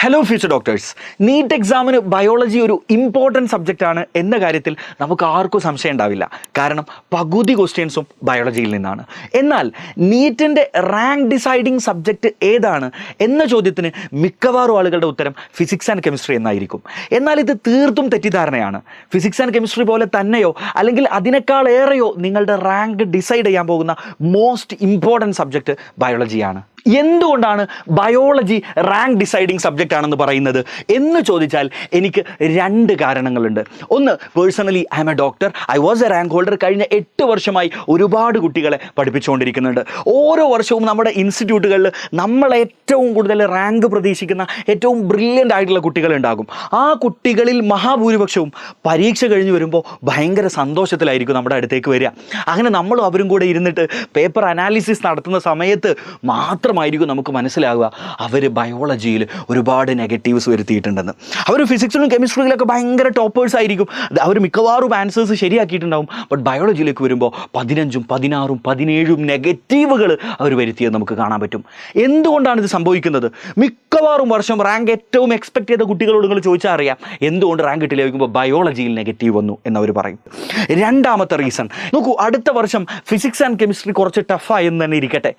Hello future doctors, NEET എക്സാമിന് biology ഒരു important സബ്ജക്റ്റാണ് എന്ന കാര്യത്തിൽ നമുക്ക് ആർക്കും സംശയം ഉണ്ടാവില്ല. കാരണം പകുതി ക്വസ്റ്റ്യൻസും ബയോളജിയിൽ നിന്നാണ്. എന്നാൽ നീറ്റിൻ്റെ റാങ്ക് ഡിസൈഡിങ് സബ്ജക്റ്റ് ഏതാണ് എന്ന ചോദ്യത്തിന് മിക്കവാറും ആളുകളുടെ ഉത്തരം ഫിസിക്സ് ആൻഡ് കെമിസ്ട്രി എന്നായിരിക്കും. എന്നാൽ ഇത് തീർത്തും തെറ്റിദ്ധാരണയാണ്. ഫിസിക്സ് ആൻഡ് കെമിസ്ട്രി പോലെ തന്നെയോ അല്ലെങ്കിൽ അതിനേക്കാളേറെയോ നിങ്ങളുടെ റാങ്ക് ഡിസൈഡ് ചെയ്യാൻ പോകുന്ന മോസ്റ്റ് ഇമ്പോർട്ടൻറ്റ് സബ്ജക്റ്റ് ബയോളജിയാണ്. എന്തുകൊണ്ടാണ് ബയോളജി റാങ്ക് ഡിസൈഡിങ് സബ്ജക്റ്റ് ആണെന്ന് പറയുന്നത് എന്ന് ചോദിച്ചാൽ എനിക്ക് രണ്ട് കാരണങ്ങളുണ്ട്. ഒന്ന്, personally I am a doctor, I was a rank holder. കഴിഞ്ഞ 8 വർഷമായി ഒരുപാട് കുട്ടികളെ പഠിപ്പിച്ചുകൊണ്ടിരിക്കുന്നുണ്ട്. ഓരോ വർഷവും നമ്മുടെ ഇൻസ്റ്റിറ്റ്യൂട്ടുകളിൽ നമ്മൾ ഏറ്റവും കൂടുതൽ റാങ്ക് പ്രതീക്ഷിക്കുന്ന ഏറ്റവും ബ്രില്യൻ്റ് ആയിട്ടുള്ള കുട്ടികളുണ്ടാകും. ആ കുട്ടികളിൽ മഹാഭൂരിപക്ഷവും പരീക്ഷ കഴിഞ്ഞ് വരുമ്പോൾ ഭയങ്കര സന്തോഷത്തിലായിരിക്കും നമ്മുടെ അടുത്തേക്ക് വരിക. അങ്ങനെ നമ്മളും അവരും കൂടെ ഇരുന്നിട്ട് പേപ്പർ അനാലിസിസ് നടത്തുന്ന സമയത്ത് മാത്രമായിരിക്കും നമുക്ക് മനസ്സിലാവുക അവർ ബയോളജിയിൽ ഒരുപാട് നെഗറ്റീവ്സ് വരുത്തിയിട്ടുണ്ടെന്ന്. അവർ ഫിസിക്സിലും കെമിസ്ട്രിയിലൊക്കെ ഭയങ്കര ടോപ്പേഴ്സ് ആയിരിക്കും, അവർ മിക്കവാറും ആൻസേഴ്സ് ശരിയാക്കിയിട്ടുണ്ടാവും. ബട്ട് ബയോളജിയിലേക്ക് വരുമ്പോൾ 15, 16, 17 നെഗറ്റീവുകൾ അവർ വരുത്തിയത് നമുക്ക് കാണാൻ പറ്റും. എന്തുകൊണ്ടാണ് ഇത് സംഭവിക്കുന്നത്? മിക്കവാറും വർഷം റാങ്ക് ഏറ്റവും എക്സ്പെക്ട് ചെയ്ത കുട്ടികളോട് നിങ്ങൾ ചോദിച്ചാൽ അറിയാം എന്തുകൊണ്ട് റാങ്ക് കിട്ടില്ല ചോദിക്കുമ്പോൾ ബയോളജിയിൽ നെഗറ്റീവ് വന്നു എന്നവർ പറയും. രണ്ടാമത്തെ റീസൺ നോക്കൂ, അടുത്ത വർഷം ഫിസിക്സ് ആൻഡ് കെമിസ്ട്രി കുറച്ച് ടഫായെന്ന് തന്നെ ഇരിക്കട്ടെ.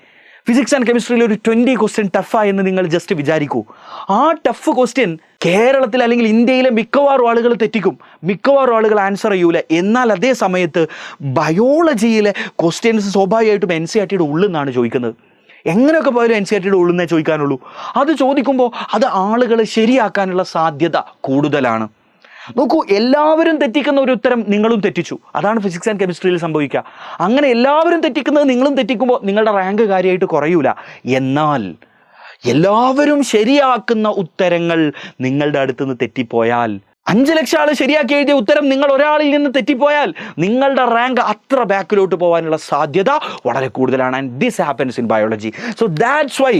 ഫിസിക്സ് ആൻഡ് കെമിസ്ട്രിയിൽ ഒരു 20 ക്വസ്റ്റ്യൻ ടഫായെന്ന് നിങ്ങൾ ജസ്റ്റ് വിചാരിക്കൂ. ആ ടഫ് ക്വസ്റ്റ്യൻ കേരളത്തിൽ അല്ലെങ്കിൽ ഇന്ത്യയിലെ മിക്കവാറും ആളുകൾ തെറ്റിക്കും, മിക്കവാറും ആളുകൾ ആൻസർ ചെയ്യൂല. എന്നാൽ അതേ സമയത്ത് ബയോളജിയിലെ ക്വസ്റ്റ്യൻസ് സ്വാഭാവികമായിട്ടും NCERT ഉള്ളിൽ നിന്നാണ് ചോദിക്കുന്നത്. എങ്ങനെയൊക്കെ പോയാലും NCERT ഉള്ളിൽ ചോദിക്കാനുള്ളൂ. അത് ചോദിക്കുമ്പോൾ അത് ആളുകൾ ശരിയാക്കാനുള്ള സാധ്യത കൂടുതലാണ്. നോക്കൂ, എല്ലാവരും തെറ്റിക്കുന്ന ഒരു ഉത്തരം നിങ്ങളും തെറ്റിച്ചു. അതാണ് ഫിസിക്സ് ആൻഡ് കെമിസ്ട്രിയിൽ സംഭവിക്കുക. അങ്ങനെ എല്ലാവരും തെറ്റിക്കുന്നത് നിങ്ങളും തെറ്റിക്കുമ്പോൾ നിങ്ങളുടെ റാങ്ക് കാര്യമായിട്ട് കുറയൂല. എന്നാൽ എല്ലാവരും ശരിയാക്കുന്ന ഉത്തരങ്ങൾ നിങ്ങളുടെ അടുത്തുനിന്ന് തെറ്റിപ്പോയാൽ, 5 ലക്ഷം ആൾ ശരിയാക്കി എഴുതിയ ഉത്തരം നിങ്ങൾ ഒരാളിൽ നിന്ന് തെറ്റിപ്പോയാൽ നിങ്ങളുടെ റാങ്ക് അത്ര ബാക്കിലോട്ട് പോകാനുള്ള സാധ്യത വളരെ കൂടുതലാണ്. And this happens in biology. So that's why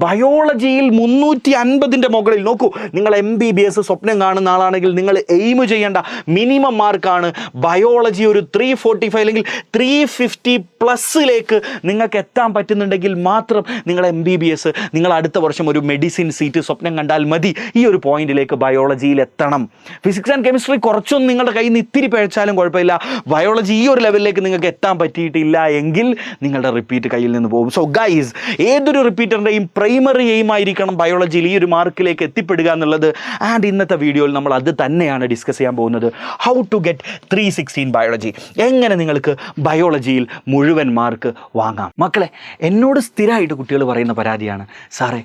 ബയോളജിയിൽ 350ൻ്റെ മുകളിൽ നോക്കൂ, നിങ്ങൾ MBBS സ്വപ്നം കാണുന്ന ആളാണെങ്കിൽ നിങ്ങൾ എയിം ചെയ്യേണ്ട മിനിമം മാർക്കാണ് ബയോളജി. ഒരു 345 അല്ലെങ്കിൽ 350+ നിങ്ങൾക്ക് എത്താൻ പറ്റുന്നുണ്ടെങ്കിൽ മാത്രം നിങ്ങൾ MBBS, നിങ്ങൾ അടുത്ത വർഷം ഒരു മെഡിസിൻ സീറ്റ് സ്വപ്നം കണ്ടാൽ മതി. ഈ ഒരു പോയിന്റിലേക്ക് ബയോളജിയിൽ എത്തണം. ഫിസിക്സ് ആൻഡ് കെമിസ്ട്രി കുറച്ചൊന്നും നിങ്ങളുടെ കയ്യിൽ നിന്ന് ഇത്തിരി പഴച്ചാലും കുഴപ്പമില്ല. ബയോളജി ഈ ഒരു ലെവലിലേക്ക് നിങ്ങൾക്ക് എത്താൻ പറ്റിയിട്ടില്ല എങ്കിൽ നിങ്ങളുടെ റിപ്പീറ്റ് കയ്യിൽ നിന്ന് പോകും. സോ ഗൈസ്, ഏതൊരു റിപ്പീറ്ററിൻ്റെയും പ്രൈമറി എയിം ആയിരിക്കണം ബയോളജിയിൽ ഈ ഒരു മാർക്കിലേക്ക് എത്തിപ്പെടുക എന്നുള്ളത്. ആൻഡ് ഇന്നത്തെ വീഡിയോയിൽ നമ്മൾ അത് തന്നെയാണ് ഡിസ്കസ് ചെയ്യാൻ പോകുന്നത്. How to get 316 biology. എങ്ങനെ നിങ്ങൾക്ക് ബയോളജിയിൽ മുഴുവൻ മാർക്ക് വാങ്ങാം. മക്കളെ, എന്നോട് സ്ഥിരമായിട്ട് കുട്ടികൾ പറയുന്ന പരാതിയാണ്, സാറേ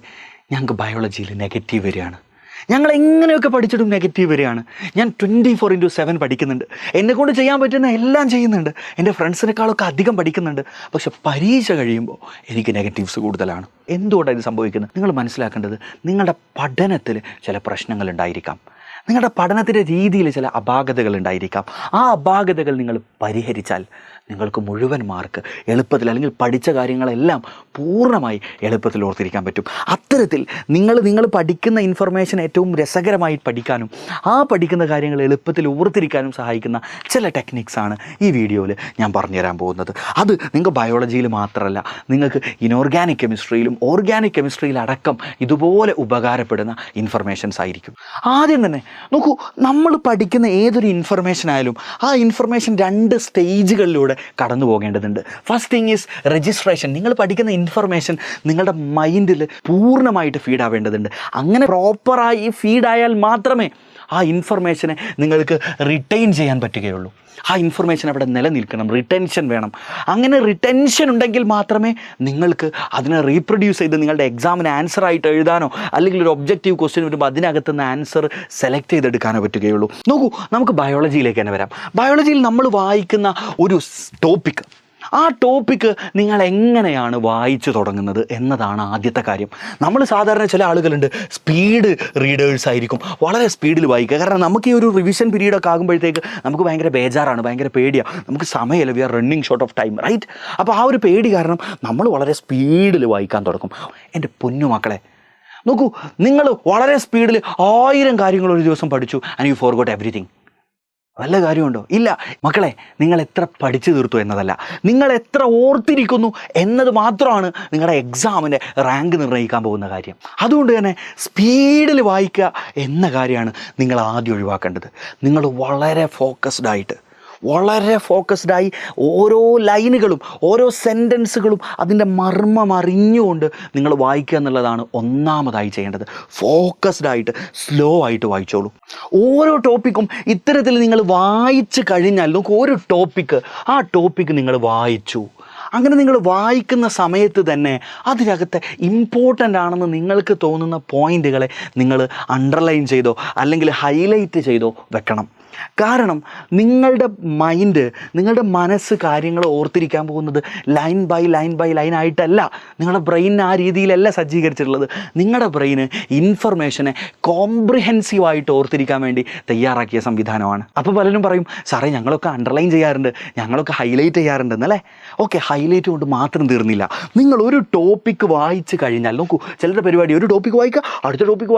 ഞങ്ങൾക്ക് ബയോളജിയിൽ നെഗറ്റീവ് വരികയാണ്, ഞങ്ങൾ എങ്ങനെയൊക്കെ പഠിച്ചിട്ടും നെഗറ്റീവ് വരികയാണ്. ഞാൻ 24/7 പഠിക്കുന്നുണ്ട്, എന്നെക്കൊണ്ട് ചെയ്യാൻ പറ്റുന്ന എല്ലാം ചെയ്യുന്നുണ്ട്, എൻ്റെ ഫ്രണ്ട്സിനേക്കാളൊക്കെ അധികം പഠിക്കുന്നുണ്ട്, പക്ഷെ പരീക്ഷ കഴിയുമ്പോൾ എനിക്ക് നെഗറ്റീവ്സ് കൂടുതലാണ്. എന്തുകൊണ്ടാണ് ഇത് സംഭവിക്കുന്നത്? നിങ്ങൾ മനസ്സിലാക്കേണ്ടത്, നിങ്ങളുടെ പഠനത്തിൽ ചില പ്രശ്നങ്ങൾ ഉണ്ടായിരിക്കാം, നിങ്ങളുടെ പഠനത്തിൻ്റെ രീതിയിൽ ചില അപാകതകൾ ഉണ്ടായിരിക്കാം. ആ അപാകതകൾ നിങ്ങൾ പരിഹരിച്ചാൽ നിങ്ങൾക്ക് മുഴുവൻ മാർക്ക് എളുപ്പത്തിൽ, അല്ലെങ്കിൽ പഠിച്ച കാര്യങ്ങളെല്ലാം പൂർണ്ണമായി എളുപ്പത്തിൽ ഓർത്തിരിക്കാൻ പറ്റും. അത്തരത്തിൽ നിങ്ങൾ പഠിക്കുന്ന ഇൻഫർമേഷൻ ഏറ്റവും രസകരമായി പഠിക്കാനും ആ പഠിക്കുന്ന കാര്യങ്ങൾ എളുപ്പത്തിൽ ഓർത്തിരിക്കാനും സഹായിക്കുന്ന ചില ടെക്നിക്സാണ് ഈ വീഡിയോയിൽ ഞാൻ പറഞ്ഞുതരാൻ പോകുന്നത്. അത് നിങ്ങൾക്ക് ബയോളജിയിൽ മാത്രമല്ല, നിങ്ങൾക്ക് ഇനോർഗാനിക് കെമിസ്ട്രിയിലും ഓർഗാനിക് കെമിസ്ട്രിയിലടക്കം ഇതുപോലെ ഉപകാരപ്പെടുന്ന ഇൻഫർമേഷൻസ് ആയിരിക്കും. ആദ്യം തന്നെ നോക്കൂ, നമ്മൾ പഠിക്കുന്ന ഏതൊരു ഇൻഫർമേഷൻ ആയാലും ആ ഇൻഫർമേഷൻ 2 സ്റ്റേജുകളിലൂടെ കടന്നു പോകേണ്ടതുണ്ട്. First thing is registration. നിങ്ങൾ പഠിക്കുന്ന ഇൻഫർമേഷൻ നിങ്ങളുടെ മൈൻഡിൽ പൂർണ്ണമായിട്ട് ഫീഡ് ആവേണ്ടതുണ്ട്. അങ്ങനെ പ്രോപ്പറായി ഫീഡായാൽ മാത്രമേ ആ ഇൻഫർമേഷനെ നിങ്ങൾക്ക് റിട്ടൈൻ ചെയ്യാൻ പറ്റുകയുള്ളൂ. ആ ഇൻഫർമേഷൻ അവിടെ നിലനിൽക്കണം, റിട്ടൻഷൻ വേണം. അങ്ങനെ റിട്ടൻഷൻ ഉണ്ടെങ്കിൽ മാത്രമേ നിങ്ങൾക്ക് അതിനെ റീപ്രൊഡ്യൂസ് ചെയ്ത് നിങ്ങളുടെ എക്സാമിന് ആൻസർ ആയിട്ട് എഴുതാനോ അല്ലെങ്കിൽ ഒരു ഒബ്ജക്റ്റീവ് ക്വസ്റ്റ്യൻ വരുമ്പോൾ അതിനകത്തുനിന്ന് ആൻസർ സെലക്ട് ചെയ്തെടുക്കാനോ പറ്റുകയുള്ളൂ. നോക്കൂ, നമുക്ക് ബയോളജിയിലേക്ക് തന്നെ വരാം. ബയോളജിയിൽ നമ്മൾ വായിക്കുന്ന ഒരു ടോപ്പിക്, ആ ടോപ്പിക്ക് നിങ്ങൾ എങ്ങനെയാണ് വായിച്ചു തുടങ്ങുന്നത് എന്നതാണ് ആദ്യത്തെ കാര്യം. നമ്മൾ സാധാരണ ചില ആളുകളുണ്ട്, സ്പീഡ് റീഡേഴ്സ് ആയിരിക്കും, വളരെ സ്പീഡിൽ വായിക്കുക. കാരണം നമുക്ക് ഈ ഒരു റിവിഷൻ പീരീഡൊക്കെ ആകുമ്പോഴത്തേക്ക് നമുക്ക് ഭയങ്കര ബേജാറാണ്, ഭയങ്കര പേടിയാണ്, നമുക്ക് സമയമല്ല, we are running short of time, right? അപ്പോൾ ആ ഒരു പേടി കാരണം നമ്മൾ വളരെ സ്പീഡിൽ വായിക്കാൻ തുടങ്ങും. എൻ്റെ പൊന്നു മക്കളെ, നോക്കൂ, നിങ്ങൾ വളരെ സ്പീഡിൽ 1000 കാര്യങ്ങൾ ഒരു ദിവസം പഠിച്ചു, ആൻഡ് യു ഫോർഗോട്ട് എവറിത്തിങ്. വല്ല കാര്യമുണ്ടോ? ഇല്ല. മക്കളെ, നിങ്ങൾ എത്ര പഠിച്ചു തീർത്തു എന്നതല്ല, നിങ്ങൾ എത്ര ഓർത്തിരിക്കുന്നു എന്നത് മാത്രമാണ് നിങ്ങളുടെ എക്സാമിൻ്റെ റാങ്ക് നിർണ്ണയിക്കാൻ പോകുന്ന കാര്യം. അതുകൊണ്ട് തന്നെ സ്പീഡിൽ വായിക്കുക എന്ന കാര്യമാണ് നിങ്ങൾ ആദ്യം ഒഴിവാക്കേണ്ടത്. നിങ്ങൾ വളരെ ഫോക്കസ്ഡായി ഓരോ ലൈനുകളും ഓരോ സെൻറ്റൻസുകളും അതിൻ്റെ മർമ്മം അറിഞ്ഞുകൊണ്ട് നിങ്ങൾ വായിക്കുക എന്നുള്ളതാണ് ഒന്നാമതായി ചെയ്യേണ്ടത്. ഫോക്കസ്ഡായിട്ട് സ്ലോ ആയിട്ട് വായിച്ചോളൂ. ഓരോ ടോപ്പിക്കും ഇത്തരത്തിൽ നിങ്ങൾ വായിച്ച് കഴിഞ്ഞാൽ നോക്കൂ, ഒരു ആ ടോപ്പിക്ക് നിങ്ങൾ വായിച്ചു. അങ്ങനെ നിങ്ങൾ വായിക്കുന്ന സമയത്ത് തന്നെ അതിനകത്തെ ഇമ്പോർട്ടൻ്റ് ആണെന്ന് നിങ്ങൾക്ക് തോന്നുന്ന പോയിൻ്റുകളെ നിങ്ങൾ അണ്ടർലൈൻ ചെയ്തോ അല്ലെങ്കിൽ ഹൈലൈറ്റ് ചെയ്തോ വെക്കണം. കാരണം നിങ്ങളുടെ മനസ്സ് കാര്യങ്ങൾ ഓർത്തിരിക്കാൻ പോകുന്നത് ലൈൻ ബൈ ലൈൻ ആയിട്ടല്ല. നിങ്ങളുടെ ബ്രെയിൻ ആ രീതിയിലല്ല സജ്ജീകരിച്ചിട്ടുള്ളത്. നിങ്ങളുടെ ബ്രെയിന് ഇൻഫർമേഷനെ കോംപ്രിഹെൻസീവായിട്ട് ഓർത്തിരിക്കാൻ വേണ്ടി തയ്യാറാക്കിയ സംവിധാനമാണ്. അപ്പോൾ പലരും പറയും, സാറേ ഞങ്ങളൊക്കെ അണ്ടർലൈൻ ചെയ്യാറുണ്ട്, ഞങ്ങളൊക്കെ ഹൈലൈറ്റ് ചെയ്യാറുണ്ടെന്നല്ലേ. ഓക്കെ, ഹൈലൈറ്റ് കൊണ്ട് മാത്രം തീർന്നില്ല. നിങ്ങൾ ഒരു ടോപ്പിക്ക് വായിച്ച് കഴിഞ്ഞാൽ നോക്കൂ, ചിലരുടെ പരിപാടി ഒരു ടോപ്പിക്ക് വായിക്കുക, അടുത്ത ടോപ്പിക്ക്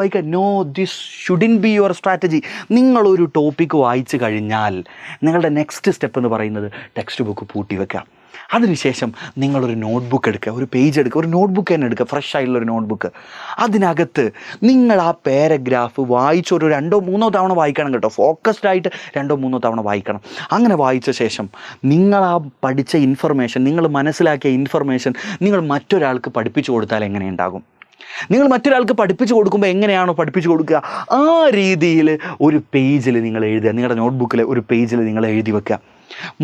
വായിക്കുക. No, this shouldn't be your strategy. നിങ്ങളൊരു ടോപ്പിക്ക് വായിച്ച് കഴിഞ്ഞാൽ നിങ്ങളുടെ നെക്സ്റ്റ് സ്റ്റെപ്പ് എന്ന് പറയുന്നത് ടെക്സ്റ്റ് ബുക്ക് പൂട്ടി വെക്കുക. അതിനുശേഷം നിങ്ങളൊരു നോട്ട്ബുക്ക് എടുക്കുക, ഒരു പേജ് എടുക്കുക, ഒരു നോട്ട്ബുക്ക് തന്നെ എടുക്കുക, ഫ്രഷ് ആയിട്ടുള്ളൊരു നോട്ട്ബുക്ക്. അതിനകത്ത് നിങ്ങൾ ആ പാരഗ്രാഫ് വായിച്ച് ഒരു 2-3 തവണ വായിക്കണം കേട്ടോ. ഫോക്കസ്ഡ് ആയിട്ട് 2-3 തവണ വായിക്കണം. അങ്ങനെ വായിച്ച ശേഷം നിങ്ങൾ ആ പഠിച്ച ഇൻഫർമേഷൻ, നിങ്ങൾ മനസ്സിലാക്കിയ ഇൻഫർമേഷൻ നിങ്ങൾ മറ്റൊരാൾക്ക് പഠിപ്പിച്ചു കൊടുത്താൽ എങ്ങനെ ഉണ്ടാകും? നിങ്ങൾ മറ്റൊരാൾക്ക് പഠിപ്പിച്ചു കൊടുക്കുമ്പോൾ എങ്ങനെയാണോ പഠിപ്പിച്ചു കൊടുക്കുക, ആ രീതിയിൽ ഒരു പേജിൽ നിങ്ങൾ എഴുതുക. നിങ്ങളുടെ നോട്ട്ബുക്കിൽ ഒരു പേജിൽ നിങ്ങൾ എഴുതി വെക്കുക.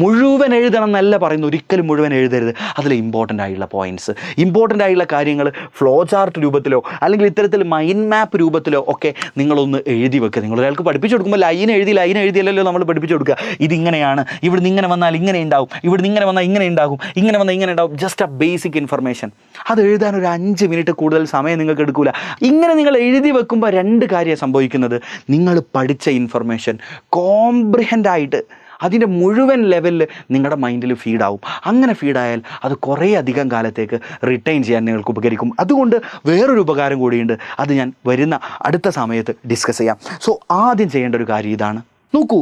മുഴുവൻ എഴുതണം എന്നല്ല പറയുന്നത്, ഒരിക്കലും മുഴുവൻ എഴുതരുത്. അതിൽ ഇമ്പോർട്ടൻ്റ് ആയിട്ടുള്ള പോയിൻറ്റ്സ്, ഇമ്പോർട്ടൻ്റ് ആയിട്ടുള്ള കാര്യങ്ങൾ ഫ്ലോ ചാർട്ട് രൂപത്തിലോ അല്ലെങ്കിൽ ഇത്തരത്തിൽ മൈൻഡ് മാപ്പ് രൂപത്തിലോ ഒക്കെ നിങ്ങളൊന്ന് എഴുതി വെക്കുക. നിങ്ങളൊരാൾക്ക് പഠിപ്പിച്ചു കൊടുക്കുമ്പോൾ ലൈൻ എഴുതിയല്ലോ നമ്മൾ പഠിപ്പിച്ചു കൊടുക്കുക. ഇതിങ്ങനെയാണ്, ഇവിടുന്ന് ഇങ്ങനെ വന്നാൽ ഇങ്ങനെ ഉണ്ടാവും, ഇവിടുന്ന് ഇങ്ങനെ വന്നാൽ ഇങ്ങനെ ഉണ്ടാകും, ഇങ്ങനെ വന്നാൽ ഇങ്ങനെ ഉണ്ടാവും. Just a basic information. അത് എഴുതാൻ ഒരു 5 മിനിറ്റ് കൂടുതൽ സമയം നിങ്ങൾക്ക് എടുക്കില്ല. ഇങ്ങനെ നിങ്ങൾ എഴുതി വെക്കുമ്പോൾ 2 കാര്യം സംഭവിക്കുന്നത്. നിങ്ങൾ പഠിച്ച ഇൻഫർമേഷൻ കോംപ്രിഹെൻഡ് ആയിട്ട് അതിൻ്റെ മുഴുവൻ ലെവലിൽ നിങ്ങളുടെ മൈൻഡിൽ ഫീഡാവും. അങ്ങനെ ഫീഡായാൽ അത് കുറേ അധികം കാലത്തേക്ക് റിട്ടൈൻ ചെയ്യാൻ നിങ്ങൾക്ക് ഉപകരിക്കും. അതുകൊണ്ട് വേറൊരു ഉപകാരം കൂടിയുണ്ട്, അത് ഞാൻ വരുന്ന അടുത്ത സമയത്ത് ഡിസ്കസ് ചെയ്യാം. സോ ആദ്യം ചെയ്യേണ്ട ഒരു കാര്യം ഇതാണ്. നോക്കൂ,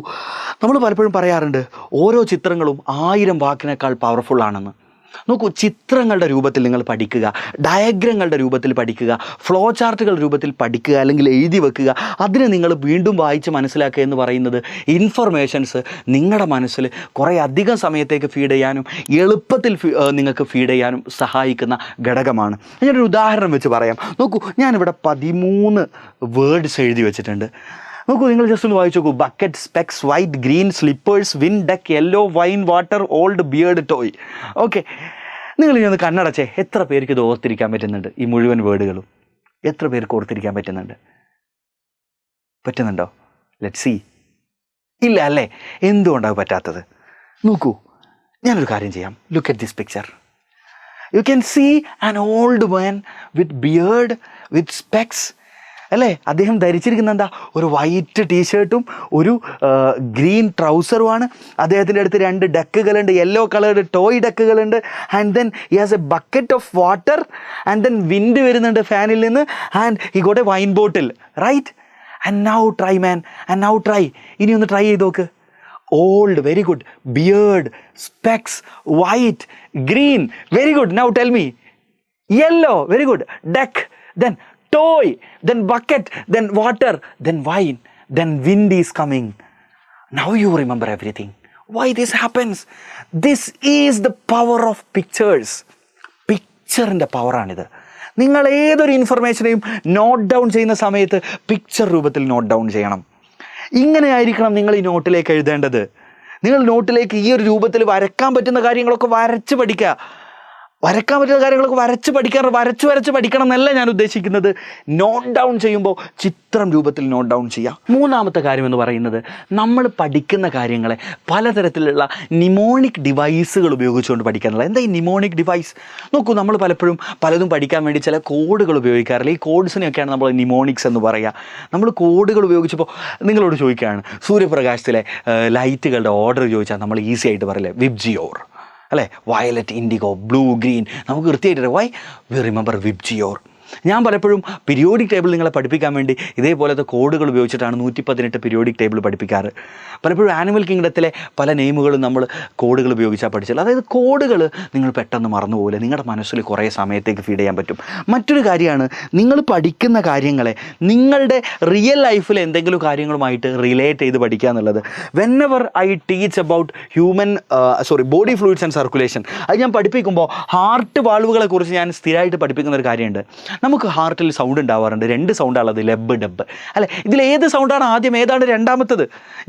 നമ്മൾ പലപ്പോഴും പറയാറുണ്ട് ഓരോ ചിത്രങ്ങളും 1000 വാക്കിനേക്കാൾ പവർഫുള്ളാണെന്ന്. നോക്കൂ, ചിത്രങ്ങളുടെ രൂപത്തിൽ നിങ്ങൾ പഠിക്കുക, ഡയഗ്രങ്ങളുടെ രൂപത്തിൽ പഠിക്കുക, ഫ്ലോ ചാർട്ടുകൾ രൂപത്തിൽ പഠിക്കുക, അല്ലെങ്കിൽ എഴുതി വെക്കുക. അതിനെ നിങ്ങൾ വീണ്ടും വായിച്ച് മനസ്സിലാക്കുക എന്ന് പറയുന്നത് ഇൻഫർമേഷൻസ് നിങ്ങളുടെ മനസ്സിൽ കുറേ അധികം സമയത്തേക്ക് ഫീഡ് ചെയ്യാനും എളുപ്പത്തിൽ നിങ്ങൾക്ക് ഫീഡ് ചെയ്യാനും സഹായിക്കുന്ന ഘടകമാണ്. ഞാനൊരു ഉദാഹരണം വെച്ച് പറയാം. നോക്കൂ, ഞാനിവിടെ 13 വേർഡ്സ് എഴുതി വെച്ചിട്ടുണ്ട്. നോക്കൂ, നിങ്ങൾ ജസ്റ്റ് ഒന്ന് വായിച്ചു നോക്കൂ. Bucket, specs, white, green, slippers, win, duck, yellow, wine, water, old, beard, toy. Okay, നിങ്ങൾ ഇനി ഒന്ന് കണ്ണടച്ചേ. എത്ര പേർക്ക് ഇത് ഓർത്തിരിക്കാൻ പറ്റുന്നുണ്ട്? ഈ മുഴുവൻ വേർഡുകളും എത്ര പേർക്ക് ഓർത്തിരിക്കാൻ പറ്റുന്നുണ്ടോ? Let see. ഇല്ല അല്ലേ? എന്തുകൊണ്ടാണ് പറ്റാത്തത്? നോക്കൂ, ഞാനൊരു കാര്യം ചെയ്യാം. Look at this picture. You can see an old man with beard, with specs അല്ലേ? അദ്ദേഹം ധരിച്ചിരിക്കുന്ന എന്താ? ഒരു വൈറ്റ് ടീഷർട്ടും ഒരു ഗ്രീൻ ട്രൗസറുമാണ്. അദ്ദേഹത്തിൻ്റെ അടുത്ത് 2 ഡക്കുകളുണ്ട്, യെല്ലോ കളേർഡ് ടോയ് ഡക്കുകളുണ്ട്. And then he has a bucket of water. And then wind വരുന്നുണ്ട് ഫാനിൽ നിന്ന്. And he got a wine bottle, right? And now try man, and now try. ഇനി ഒന്ന് ട്രൈ ചെയ്ത് നോക്ക്. Old, very good. Beard, specs, white, green, very good. Now tell me. Yellow, very good. Duck, then toy, then bucket, then water, then wine, then wind is coming. Now you remember everything. Why this happens? This is the power of pictures. പിക്ചറിൻ്റെ പവറാണിത്. നിങ്ങൾ ഏതൊരു ഇൻഫർമേഷനെയും note down ചെയ്യുന്ന സമയത്ത് picture രൂപത്തിൽ note down ചെയ്യണം. ഇങ്ങനെ ആയിരിക്കണം നിങ്ങൾ ഈ നോട്ടിലേക്ക് എഴുതേണ്ടത്. നിങ്ങൾ നോട്ടിലേക്ക് ഈ ഒരു രൂപത്തിൽ വരക്കാൻ പറ്റുന്ന കാര്യങ്ങളൊക്കെ വരച്ച് പഠിക്കുക. വരക്കാൻ പറ്റുന്ന കാര്യങ്ങളൊക്കെ വരച്ച് പഠിക്കണം എന്നല്ല ഞാൻ ഉദ്ദേശിക്കുന്നത്. നോട്ട് ഡൗൺ ചെയ്യുമ്പോൾ ചിത്രം രൂപത്തിൽ നോട്ട് ഡൗൺ ചെയ്യാം. 3ാമത്തെ കാര്യം എന്ന് പറയുന്നത്, നമ്മൾ പഠിക്കുന്ന കാര്യങ്ങളെ പലതരത്തിലുള്ള നിമോണിക് ഡിവൈസുകൾ ഉപയോഗിച്ചുകൊണ്ട് പഠിക്കാനുള്ള. എന്താ ഈ നിമോണിക് ഡിവൈസ്? നോക്കൂ, നമ്മൾ പലപ്പോഴും പലതും പഠിക്കാൻ വേണ്ടി ചില കോഡുകൾ ഉപയോഗിക്കാറില്ല. ഈ കോഡ്സിനെയൊക്കെയാണ് നമ്മൾ നിമോണിക്സ് എന്ന് പറയുക. നമ്മൾ കോഡുകൾ ഉപയോഗിച്ചപ്പോൾ നിങ്ങളോട് ചോദിക്കുകയാണ്, സൂര്യപ്രകാശത്തിലെ ലൈറ്റുകളുടെ ഓർഡർ ചോദിച്ചാൽ നമ്മൾ ഈസി ആയിട്ട് പറയില്ലേ? വിബ്ജിയോർ അല്ലേ? Violet, IndiGo, blue, green. നമുക്ക് കൃത്യമായിട്ട് വൈ വി റിമെമ്പർ വിബ്ജിയോർ. ഞാൻ പലപ്പോഴും പീരിയോഡിക് ടേബിൾ നിങ്ങളെ പഠിപ്പിക്കാൻ വേണ്ടി ഇതേപോലത്തെ കോഡുകൾ ഉപയോഗിച്ചിട്ടാണ് 118 പീരിയോഡിക് ടേബിൾ പഠിപ്പിക്കാറ്. പലപ്പോഴും ആനിമൽ കിങ്ഡത്തിലെ പല നെയിമുകളും നമ്മൾ കോഡുകൾ ഉപയോഗിച്ചാൽ പഠിച്ചത്. അതായത് കോഡുകൾ നിങ്ങൾ പെട്ടെന്ന് മറന്നുപോകില്ല, നിങ്ങളുടെ മനസ്സിൽ കുറേ സമയത്തേക്ക് ഫീഡ് ചെയ്യാൻ പറ്റും. മറ്റൊരു കാര്യമാണ്, നിങ്ങൾ പഠിക്കുന്ന കാര്യങ്ങളെ നിങ്ങളുടെ റിയൽ ലൈഫിൽ എന്തെങ്കിലും കാര്യങ്ങളുമായിട്ട് റിലേറ്റ് ചെയ്ത് പഠിക്കുക എന്നുള്ളത്. Whenever I teach about body fluids and circulation, അത് ഞാൻ പഠിപ്പിക്കുമ്പോൾ ഹാർട്ട് വാൾവുകളെ കുറിച്ച് ഞാൻ സ്ഥിരമായിട്ട് പഠിപ്പിക്കുന്ന ഒരു കാര്യമുണ്ട്. നമുക്ക് ഹാർട്ടിൽ സൗണ്ട് ഉണ്ടാവാറുണ്ട്, 2 സൗണ്ടാണുള്ളത്, ലബ് ഡബ് അല്ലേ. ഇതിൽ ഏത് സൗണ്ടാണ് ആദ്യം, ഏതാണ് രണ്ടാമത്തത്?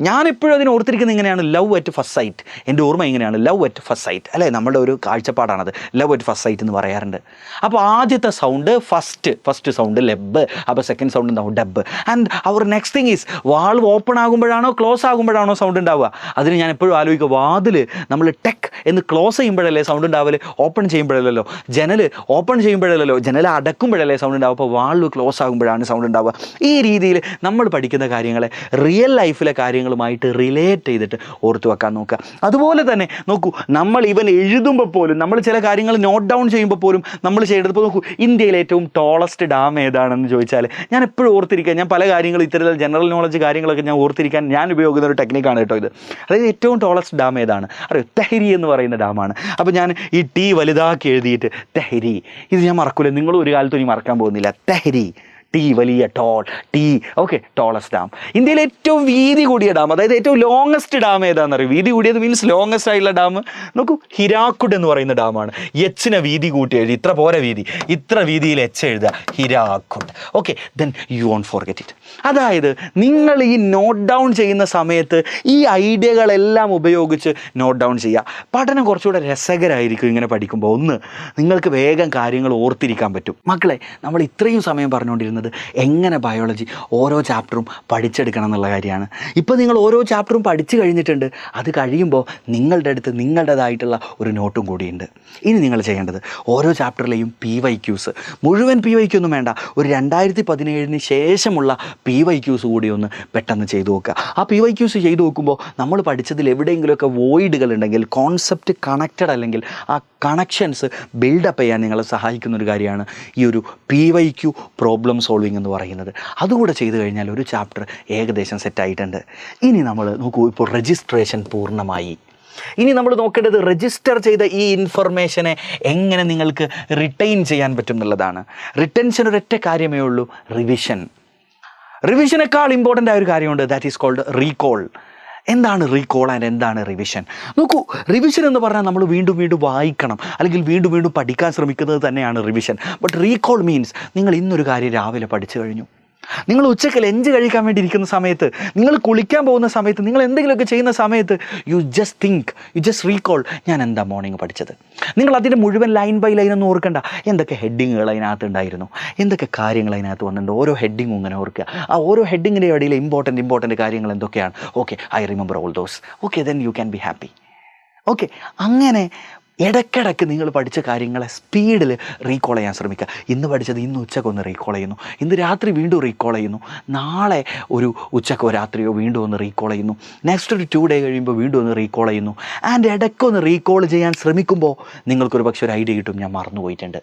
ഞാൻ എപ്പോഴും അതിന് ഓർത്തിരിക്കുന്നത് ഇങ്ങനെയാണ്, ലവ് അറ്റ് ഫസ്റ്റ് സൈറ്റ്. എൻ്റെ ഓർമ്മ ഇങ്ങനെയാണ്, ലവ് അറ്റ് ഫസ്റ്റ് സൈറ്റ് അല്ലേ, നമ്മുടെ ഒരു കാഴ്ചപ്പാടാണത്, ലവ് അറ്റ് ഫസ്റ്റ് സൈറ്റ് എന്ന് പറയാറുണ്ട്. അപ്പോൾ ആദ്യത്തെ സൗണ്ട് ഫസ്റ്റ് സൗണ്ട് ലബ്, അപ്പോൾ സെക്കൻഡ് സൗണ്ട് ഉണ്ടാവും ഡബ്. ആൻഡ് അവർ next thing is, valve open ആകുമ്പോഴാണോ ക്ലോസ് ആകുമ്പോഴാണോ സൗണ്ട് ഉണ്ടാവുക? അതിന് ഞാൻ എപ്പോഴും ആലോചിക്കുക, വാതിൽ നമ്മൾ ടെക് എന്ന് ക്ലോസ് ചെയ്യുമ്പോഴല്ലേ സൗണ്ട് ഉണ്ടാവല്, ഓപ്പൺ ചെയ്യുമ്പോഴല്ലോ. ജനൽ ഓപ്പൺ ചെയ്യുമ്പോഴല്ലോ, ജനൽ അടക്കുമ്പോഴല്ലേ സൗണ്ട് ഉണ്ടാവുക. അപ്പോൾ വാൾവ് ക്ലോസ് ആകുമ്പോഴാണ് സൗണ്ട് ഉണ്ടാവുക. ഈ രീതിയിൽ നമ്മൾ പഠിക്കുന്ന കാര്യങ്ങളെ റിയൽ ലൈഫിലെ കാര്യങ്ങളുമായിട്ട് റിലേറ്റ് ചെയ്തിട്ട് ഓർത്തു വെക്കാൻ നോക്കുക. അതുപോലെ തന്നെ നോക്കൂ, നമ്മൾ ഇവൻ എഴുതുമ്പോൾ പോലും, നമ്മൾ ചില കാര്യങ്ങൾ നോട്ട് ഡൗൺ ചെയ്യുമ്പോൾ പോലും നമ്മൾ ചെയ്യേണ്ടത്, നോക്കൂ, ഇന്ത്യയിലെ ഏറ്റവും ടോളസ്റ്റ് ഡാം ഏതാണെന്ന് ചോദിച്ചാൽ ഞാൻ എപ്പോഴും ഓർത്തിരിക്കുക, ഞാൻ പല കാര്യങ്ങളും ഇത്തരത്തിൽ ജനറൽ നോളജ് കാര്യങ്ങളൊക്കെ ഞാൻ ഓർത്തിരിക്കാൻ ഞാൻ ഉപയോഗിക്കുന്ന ഒരു ടെക്നിക്കാണ് കേട്ടോ ഇത്. അതായത് ഏറ്റവും ടോളസ്റ്റ് ഡാം ഏതാണ് അറിയോ? തെഹരി എന്ന് പറയുന്ന ഡാമാണ്. അപ്പോൾ ഞാൻ ഈ ടി വലുതാക്കി എഴുതിയിട്ട് തെഹരി, ഇത് ഞാൻ മറക്കൂല, നിങ്ങളും ഒരു കാലത്തും ഇനി മറക്കാൻ പോകുന്നില്ല. തെഹരി, ടി വലിയ ടോളസ്റ്റ് ഡാം. ഇന്ത്യയിലെ ഏറ്റവും വീതി കൂടിയ ഡാം, അതായത് ഏറ്റവും ലോങ്ങസ്റ്റ് ഡാം ഏതാണെന്ന് അറിയും? വീതി കൂടിയത് മീൻസ് ലോങ്ങസ്റ്റ് ആയിട്ടുള്ള ഡാം നോക്കൂ, ഹിരാക്കുഡ് എന്ന് പറയുന്ന ഡാമാണ്. എച്ചിനെ വീതി കൂട്ടി എഴുതി, ഇത്ര പോരെ വീതി, ഇത്ര വീതിയിൽ എച്ച് എഴുതുക, Hirakud. Then you won't forget it. അതായത് നിങ്ങൾ ഈ നോട്ട് ഡൗൺ ചെയ്യുന്ന സമയത്ത് ഈ ഐഡിയകളെല്ലാം ഉപയോഗിച്ച് നോട്ട് ഡൗൺ ചെയ്യുക. പഠനം കുറച്ചുകൂടെ രസകരമായിരിക്കും ഇങ്ങനെ പഠിക്കുമ്പോൾ. ഒന്ന്, നിങ്ങൾക്ക് വേഗം കാര്യങ്ങൾ ഓർത്തിരിക്കാൻ പറ്റും. മക്കളെ, നമ്മൾ ഇത്രയും സമയം പറഞ്ഞുകൊണ്ടിരുന്നത് എങ്ങനെ ബയോളജി ഓരോ ചാപ്റ്ററും പഠിച്ചെടുക്കണം എന്നുള്ള കാര്യമാണ്. ഇപ്പോൾ നിങ്ങൾ ഓരോ ചാപ്റ്ററും പഠിച്ചു കഴിഞ്ഞിട്ടുണ്ട്. അത് കഴിയുമ്പോൾ നിങ്ങളുടെ അടുത്ത് നിങ്ങളുടേതായിട്ടുള്ള ഒരു നോട്ടും കൂടിയുണ്ട്. ഇനി നിങ്ങൾ ചെയ്യേണ്ടത് ഓരോ ചാപ്റ്ററിലെയും PYQs, മുഴുവൻ PYQ ഒന്നും വേണ്ട, ഒരു 2017 ശേഷമുള്ള PYQs കൂടി ഒന്ന് പെട്ടെന്ന് ചെയ്തു നോക്കുക. ആ PYQs ചെയ്തു നോക്കുമ്പോൾ നമ്മൾ പഠിച്ചതിൽ എവിടെയെങ്കിലുമൊക്കെ വോയിഡുകൾ ഉണ്ടെങ്കിൽ, കോൺസെപ്റ്റ് കണക്റ്റഡ് അല്ലെങ്കിൽ ആ കണക്ഷൻസ് ബിൽഡപ്പ് ചെയ്യാൻ നിങ്ങളെ സഹായിക്കുന്നൊരു കാര്യമാണ് ഈ ഒരു PYQ പ്രോബ്ലം സോൾവിങ് എന്ന് പറയുന്നത്. അതുകൂടെ ചെയ്തു കഴിഞ്ഞാൽ ഒരു ചാപ്റ്റർ ഏകദേശം സെറ്റായിട്ടുണ്ട്. ഇനി നമ്മൾ നോക്കൂ, ഇപ്പോൾ രജിസ്ട്രേഷൻ പൂർണ്ണമായി. ഇനി നമ്മൾ നോക്കേണ്ടത് രജിസ്റ്റർ ചെയ്ത ഈ ഇൻഫർമേഷനെ എങ്ങനെ നിങ്ങൾക്ക് റിട്ടൈൻ ചെയ്യാൻ പറ്റും എന്നുള്ളതാണ്. റിട്ടൻഷൻ ഒരൊറ്റ കാര്യമേ ഉള്ളൂ, റിവിഷനേക്കാൾ ഇമ്പോർട്ടൻ്റ് ആയ ഒരു കാര്യമുണ്ട്, ദാറ്റ് ഈസ് കോൾഡ് റീകോൾ. എന്താണ് റീകോൾ ആൻഡ് എന്താണ് റിവിഷൻ? നോക്കൂ, റിവിഷൻ എന്ന് പറഞ്ഞാൽ നമ്മൾ വീണ്ടും വീണ്ടും വായിക്കണം അല്ലെങ്കിൽ വീണ്ടും വീണ്ടും പഠിക്കാൻ ശ്രമിക്കുന്നത് തന്നെയാണ് റിവിഷൻ. ബട്ട് റീകോൾ മീൻസ് നിങ്ങൾ ഇന്നൊരു കാര്യം രാവിലെ പഠിച്ചു കഴിഞ്ഞു, നിങ്ങൾ ഉച്ചയ്ക്ക് ലഞ്ച് കഴിക്കാൻ വേണ്ടി ഇരിക്കുന്ന സമയത്ത്, നിങ്ങൾ കുളിക്കാൻ പോകുന്ന സമയത്ത്, നിങ്ങൾ എന്തെങ്കിലുമൊക്കെ ചെയ്യുന്ന സമയത്ത് യു ജസ്റ്റ് റീകോൾ, ഞാൻ എന്താ മോർണിംഗ് പഠിച്ചത്. നിങ്ങൾ അതിൻ്റെ മുഴുവൻ ലൈൻ ബൈ ലൈൻ ഒന്നും ഓർക്കണ്ട, എന്തൊക്കെ ഹെഡിങ്ങുകൾ അതിനകത്ത് ഉണ്ടായിരുന്നു, എന്തൊക്കെ കാര്യങ്ങൾ അതിനകത്ത് വന്നിട്ടുണ്ട്, ഓരോ ഹെഡിങ്ങും ഇങ്ങനെ ഓർക്കുക. ആ ഓരോ ഹെഡിങ്ങിൻ്റെ ഇടയിൽ ഇമ്പോർട്ടൻറ്റ് കാര്യങ്ങൾ എന്തൊക്കെയാണ്. I remember all those. Then you can be happy. അങ്ങനെ ഇടയ്ക്കിടയ്ക്ക് നിങ്ങൾ പഠിച്ച കാര്യങ്ങളെ സ്പീഡിൽ റീകോൾ ചെയ്യാൻ ശ്രമിക്കുക. ഇന്ന് പഠിച്ചത് ഇന്ന് ഉച്ചക്കൊന്ന് റീകോൾ ചെയ്യുന്നു, ഇന്ന് രാത്രി വീണ്ടും റീകോൾ ചെയ്യുന്നു, നാളെ ഒരു ഉച്ചക്കോ രാത്രിയോ വീണ്ടും ഒന്ന് റീകോൾ ചെയ്യുന്നു, നെക്സ്റ്റ് ഒരു 2 ഡേ കഴിയുമ്പോൾ വീണ്ടും ഒന്ന് റീകോൾ ചെയ്യുന്നു. ആൻഡ് ഇടയ്ക്കൊന്ന് റീകോൾ ചെയ്യാൻ ശ്രമിക്കുമ്പോൾ നിങ്ങൾക്കൊരു പക്ഷേ ഒരു ഐഡിയ കിട്ടും, ഞാൻ മറന്നുപോയിട്ടുണ്ട്,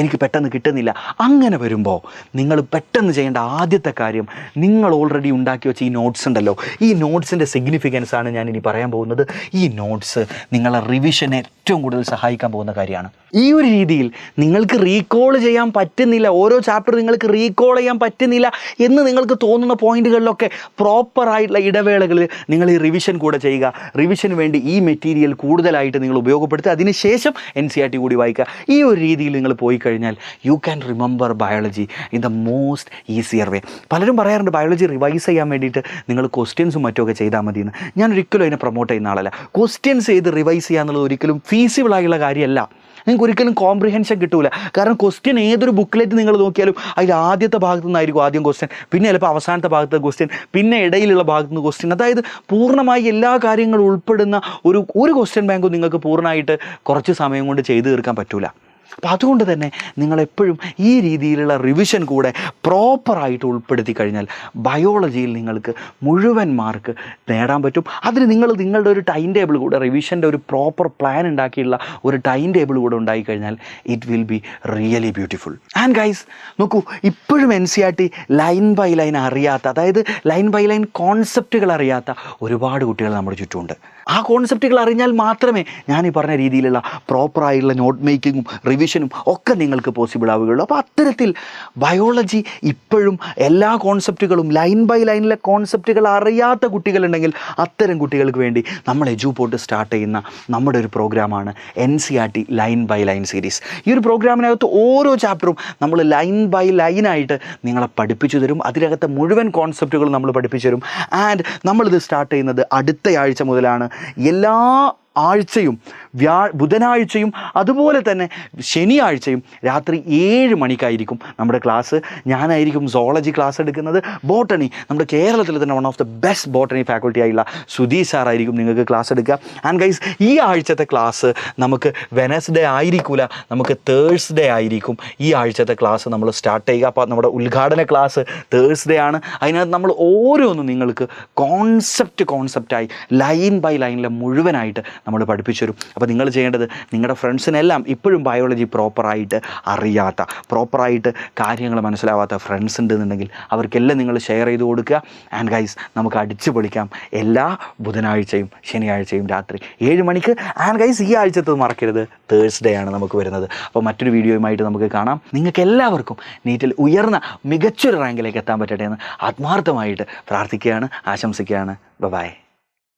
എനിക്ക് പെട്ടെന്ന് കിട്ടുന്നില്ല. അങ്ങനെ വരുമ്പോൾ നിങ്ങൾ പെട്ടെന്ന് ചെയ്യേണ്ട ആദ്യത്തെ കാര്യം, നിങ്ങൾ ഓൾറെഡി ഉണ്ടാക്കി വെച്ച ഈ നോട്ട്സ് ഉണ്ടല്ലോ, ഈ നോട്ട്സിൻ്റെ സിഗ്നിഫിക്കൻസ് ആണ് ഞാൻ ഇനി പറയാൻ പോകുന്നത്. ഈ നോട്ട്സ് നിങ്ങളെ റിവിഷനെ ഏറ്റവും കൂടുതൽ സഹായിക്കാൻ പോകുന്ന കാര്യമാണ്. ഈ ഒരു രീതിയിൽ നിങ്ങൾക്ക് റീകോൾ ചെയ്യാൻ പറ്റുന്നില്ല, ഓരോ ചാപ്റ്റർ നിങ്ങൾക്ക് റീകോൾ ചെയ്യാൻ പറ്റുന്നില്ല എന്ന് നിങ്ങൾക്ക് തോന്നുന്ന പോയിന്റുകളിലൊക്കെ പ്രോപ്പറായിട്ടുള്ള ഇടവേളകളിൽ നിങ്ങൾ ഈ റിവിഷൻ കൂടെ ചെയ്യുക. റിവിഷന് വേണ്ടി ഈ മെറ്റീരിയൽ കൂടുതലായിട്ട് നിങ്ങൾ ഉപയോഗപ്പെടുത്തുക, അതിനുശേഷം NCERT കൂടി വായിക്കുക. ഈ ഒരു രീതിയിൽ നിങ്ങൾ പോയി കഴിഞ്ഞാൽ you can remember biology in the most easier way. പലരും പറയാറുണ്ട് ബയോളജി റിവൈസ് ചെയ്യാൻ വേണ്ടിയിട്ട് നിങ്ങൾ ക്വസ്റ്റ്യൻസും മറ്റുമൊക്കെ ചെയ്താൽ മതിയെന്ന്. ഞാൻ ഒരിക്കലും അതിനെ പ്രൊമോട്ട് ചെയ്യുന്ന ആളല്ല. ക്വസ്റ്റ്യൻസ് ചെയ്ത് റിവൈസ് ചെയ്യുക എന്നുള്ളത് ഒരിക്കലും ഫീസിബിളായുള്ള കാര്യമല്ല. നിങ്ങൾക്ക് ഒരിക്കലും കോംപ്രിഹെൻഷൻ കിട്ടൂല. കാരണം ക്വസ്റ്റ്യൻ ഏതൊരു ബുക്കിലേക്ക് നിങ്ങൾ നോക്കിയാലും അതിൽ ആദ്യത്തെ ഭാഗത്തു നിന്നായിരിക്കും ആദ്യം ക്വസ്റ്റ്യൻ, പിന്നെ ചിലപ്പോൾ അവസാനത്തെ ഭാഗത്തെ ക്വസ്റ്റ്യൻ, പിന്നെ ഇടയിലുള്ള ഭാഗത്തു നിന്ന് ക്വസ്റ്റ്യൻ. അതായത് പൂർണ്ണമായി എല്ലാ കാര്യങ്ങളും ഉൾപ്പെടുന്ന ഒരു ക്വസ്റ്റ്യൻ ബാങ്കും നിങ്ങൾക്ക് പൂർണ്ണമായിട്ട് കുറച്ച് സമയം കൊണ്ട് ചെയ്തു തീർക്കാൻ പറ്റൂല. അപ്പോൾ അതുകൊണ്ട് തന്നെ നിങ്ങളെപ്പോഴും ഈ രീതിയിലുള്ള റിവിഷൻ കൂടെ പ്രോപ്പറായിട്ട് ഉൾപ്പെടുത്തി കഴിഞ്ഞാൽ ബയോളജിയിൽ നിങ്ങൾക്ക് മുഴുവൻ മാർക്ക് നേടാൻ പറ്റും. അതിന് നിങ്ങൾ നിങ്ങളുടെ ഒരു ടൈം ടേബിൾ കൂടെ, റിവിഷൻ്റെ ഒരു പ്രോപ്പർ പ്ലാൻ ഉണ്ടാക്കിയുള്ള ഒരു ടൈം ടേബിൾ കൂടെ ഉണ്ടായിക്കഴിഞ്ഞാൽ it will be really beautiful. And guys നോക്കൂ, ഇപ്പോഴും NCERT ലൈൻ ബൈ ലൈൻ അറിയാത്ത, അതായത് ലൈൻ ബൈ ലൈൻ കോൺസെപ്റ്റുകൾ അറിയാത്ത ഒരുപാട് കുട്ടികൾ നമ്മുടെ ചുറ്റുമുണ്ട്. ആ കോൺസെപ്റ്റുകൾ അറിഞ്ഞാൽ മാത്രമേ ഞാൻ ഈ പറഞ്ഞ രീതിയിലുള്ള പ്രോപ്പറായിട്ടുള്ള നോട്ട് മേക്കിങ്ങും റിവിഷനും ഒക്കെ നിങ്ങൾക്ക് പോസിബിൾ ആവുകയുള്ളൂ. അപ്പോൾ അത്തരത്തിൽ ബയോളജി ഇപ്പോഴും എല്ലാ കോൺസെപ്റ്റുകളും ലൈൻ ബൈ ലൈനിലെ കോൺസെപ്റ്റുകൾ അറിയാത്ത കുട്ടികളുണ്ടെങ്കിൽ അത്തരം കുട്ടികൾക്ക് വേണ്ടി നമ്മൾ എജുപോർട്ട് സ്റ്റാർട്ട് ചെയ്യുന്ന നമ്മുടെ ഒരു പ്രോഗ്രാമാണ് NCERT line by line series. ഈ ഒരു പ്രോഗ്രാമിനകത്ത് ഓരോ ചാപ്റ്ററും നമ്മൾ ലൈൻ ബൈ ലൈനായിട്ട് നിങ്ങളെ പഠിപ്പിച്ചു തരും. അതിനകത്തെ മുഴുവൻ കോൺസെപ്റ്റുകളും നമ്മൾ പഠിപ്പിച്ചു തരും. ആൻഡ് നമ്മളിത് സ്റ്റാർട്ട് ചെയ്യുന്നത് അടുത്ത ആഴ്ച മുതലാണ്. എല്ലാ ആഴ്ചയും ബുധനാഴ്ചയും അതുപോലെ തന്നെ ശനിയാഴ്ചയും രാത്രി 7 മണിക്കായിരിക്കും നമ്മുടെ ക്ലാസ്. ഞാനായിരിക്കും സോളജി ക്ലാസ് എടുക്കുന്നത്. ബോട്ടണി, നമ്മുടെ കേരളത്തിൽ തന്നെ one of the best botany faculty ആയിട്ടുള്ള സുധീഷ് സാറായിരിക്കും നിങ്ങൾക്ക് ക്ലാസ് എടുക്കുക. ആൻഡ് ഗൈസ്, ഈ ആഴ്ചത്തെ ക്ലാസ് നമുക്ക് വെനസ്ഡേ ആയിരിക്കില്ല, നമുക്ക് തേഴ്സ്ഡേ ആയിരിക്കും ഈ ആഴ്ചത്തെ ക്ലാസ് നമ്മൾ സ്റ്റാർട്ട് ചെയ്യുക. അപ്പോൾ നമ്മുടെ ഉദ്ഘാടന ക്ലാസ് തേഴ്സ്ഡേ ആണ്. അതിനകത്ത് നമ്മൾ ഓരോന്നും നിങ്ങൾക്ക് കോൺസെപ്റ്റായി ലൈൻ ബൈ ലൈനിലെ മുഴുവനായിട്ട് നമ്മൾ പഠിപ്പിച്ചു തരും. അപ്പോൾ നിങ്ങൾ ചെയ്യേണ്ടത്, നിങ്ങളുടെ ഫ്രണ്ട്സിനെല്ലാം ഇപ്പോഴും ബയോളജി പ്രോപ്പറായിട്ട് അറിയാത്ത, പ്രോപ്പറായിട്ട് കാര്യങ്ങൾ മനസ്സിലാവാത്ത ഫ്രണ്ട്സ് ഉണ്ടെന്നുണ്ടെങ്കിൽ അവർക്കെല്ലാം നിങ്ങൾ ഷെയർ ചെയ്ത് കൊടുക്കുക. ആൻഡ് ഗൈസ്, നമുക്ക് അടിച്ചു പൊളിക്കാം എല്ലാ ബുധനാഴ്ചയും ശനിയാഴ്ചയും രാത്രി 7 മണിക്ക്. ആൻഡ് ഗൈസ്, ഈ ആഴ്ചത്തെ മറക്കരുത്, തേഴ്സ്ഡേ ആണ് നമുക്ക് വരുന്നത്. അപ്പോൾ മറ്റൊരു വീഡിയോയുമായിട്ട് നമുക്ക് കാണാം. നിങ്ങൾക്ക് എല്ലാവർക്കും നീറ്റിൽ ഉയർന്ന മികച്ചൊരു റാങ്കിലേക്ക് എത്താൻ പറ്റട്ടെ എന്ന് ആത്മാർത്ഥമായിട്ട് പ്രാർത്ഥിക്കുകയാണ്, ആശംസിക്കുകയാണ്. ബൈ.